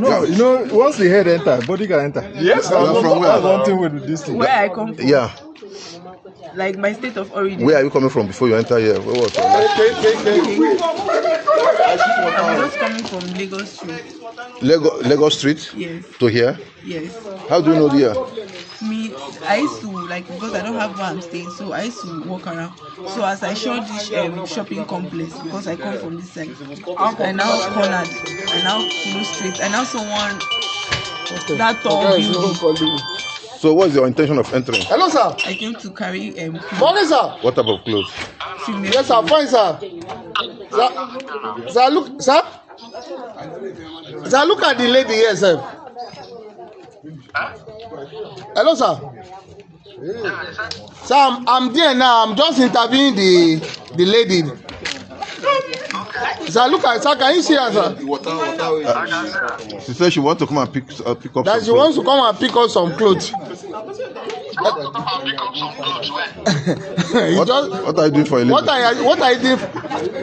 No, you know, once the head enter, body can enter. Yes, You are from where? One thing with this thing. Where I come from? Yeah. Like my state of origin. Where are you coming from before you enter here? Where was it? I'm just coming from Lagos Street. Lagos Street? Yes. To here? Yes. How do you know here? Me, I used to, like, because I don't have where I'm staying, so I used to walk around. So as I showed this shopping complex, because I come from this side, I now cornered, I now follow straight, I now saw one, that tall building. So what's your intention of entering? Hello, sir. I came to carry Morning, sir. What type of clothes? female. Yes, sir. Fine, sir. Sir, look, sir. Sir, look at the lady here, sir. Hello, sir. Sir, I'm there now. I'm just interviewing the lady. Sir, look at, sir. Can you see her, sir? She said she wants to come and pick up. That she wants to come and pick up some clothes. What are you doing for a living? What are you doing?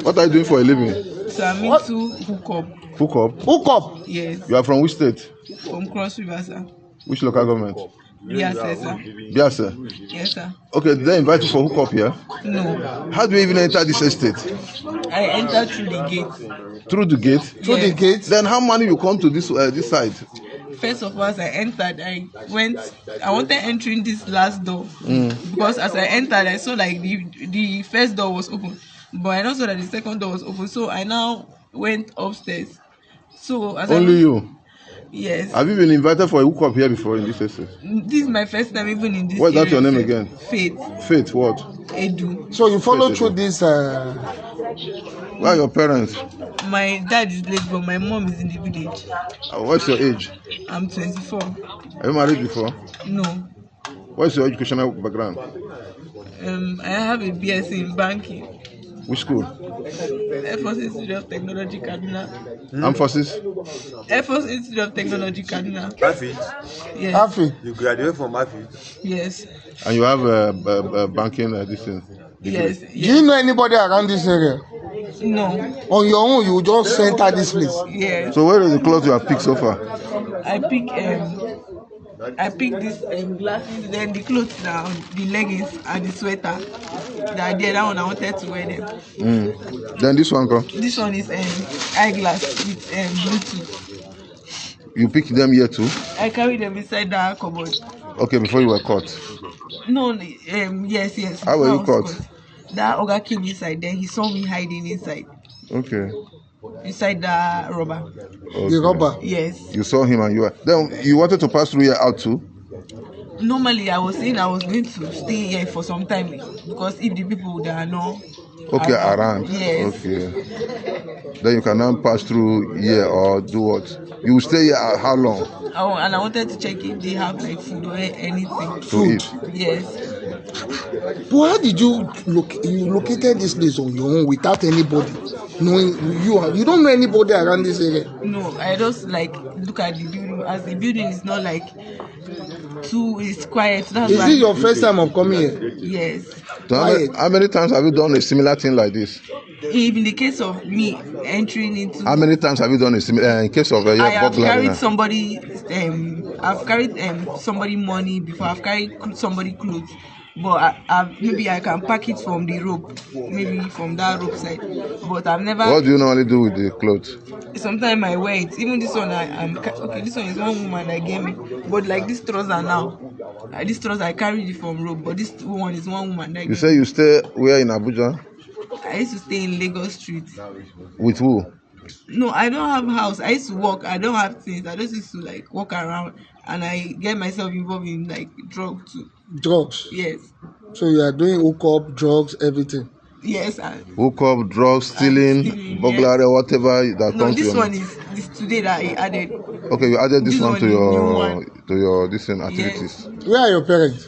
What are you doing for a living? So I'm into hook up. Hook up? Hook up? Yes. You are from which state? From Cross River, sir. Which local government? Yes, sir. Biase? Yes, sir. Okay, did they invite you for hook up here? No. How do you even enter this estate? I entered through the gate. Through the gate? Through the gate? Then how many you come to this side? First of all, as I entered, I wanted entering this last door because as I entered, I saw like the first door was open, but I now saw that the second door was open. So I now went upstairs. So as you? Yes. Have you been invited for a hookup here before in this estate? This is my first time even in this. What's that your name again? Faith. Faith what? Edu. So you follow through this. Where are your parents? My dad is late, but my mom is in the village. What's your age? I'm 24. Have you married before? No. What's your educational background? I have a BSc in banking. Which school? Air Force Institute of Technology, Kaduna. Armed Forces? Air Force Institute of Technology, Kaduna. Afi? Yes. Afi? You graduated from Afi? Yes. And you have a banking this thing? Yes. Do you know anybody around this area? No. On your own, you just enter this place. Yes. So where are the clothes you have picked so far? I picked this glasses, then the clothes down, the leggings and the sweater. That one I wanted to wear them. Then this one go? This one is eyeglass with Bluetooth. You picked them here too? I carried them inside that cupboard. Okay, before you were caught? No, yes. How were you caught? That Oga came inside, then he saw me hiding inside. Okay. Inside the rubber. Okay. The rubber? Yes. You saw him and you were... Then you wanted to pass through here out too? Normally, I was saying I was going to stay here for some time because if the people that are not around. Yes. Okay. Then you can now pass through here or do what? You will stay here how long? And I wanted to check if they have like food or anything. Food? Yes. But how did you located this place on your own without anybody knowing you don't know anybody around this area? No, I just like look at the building. As the building is not like it's quiet. That's Is this your first time of coming here? Yes. So how many times have you done a similar thing like this? In the case of me entering into... How many times have you done a similar... in case of... I have carried somebody... I've carried somebody money before. I've carried somebody clothes. But maybe I can pack it from the rope. Maybe from that rope side. But I've never... What do you normally do with the clothes? Sometimes I wear it. Even this one, this one is one woman that gave me. But like this trouser now. This trouser, I carried it from rope. But this one is one woman that gave me. You say you stay where in Abuja? I used to stay in Lagos Street. With who? No, I don't have a house. I used to walk. I don't have things. I just used to like walk around and I get myself involved in like drugs too. Drugs? Yes. So you are doing hookup, drugs, everything? Yes. Hookup, drugs, stealing, burglary, yes. Whatever that comes to this one is today that I added. Okay, you added this one to your different activities. Yes. Where are your parents?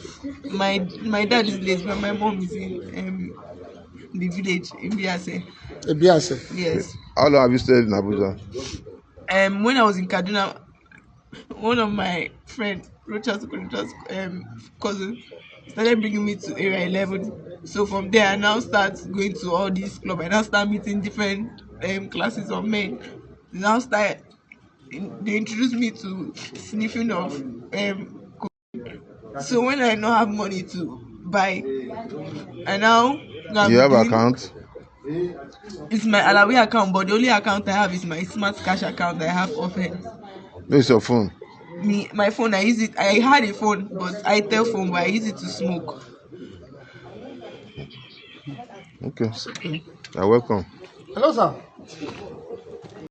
My dad is late, but my mom is in the village in Biase. Biase? Yes. How long have you stayed in Abuja? When I was in Kaduna, one of my friends, Rocha's cousin, started bringing me to Area 11. So from there, I now start going to all these clubs. I now start meeting different classes of men. Now start they introduced me to sniffing of so when I don't have money to buy, and now You have account? it's my Alawi account, but the only account I have is my smart cash account I have often. Where's your phone? My phone, I use it. I had a phone, but I tell phone, but I use it to smoke. Okay. You're welcome. Hello, sir.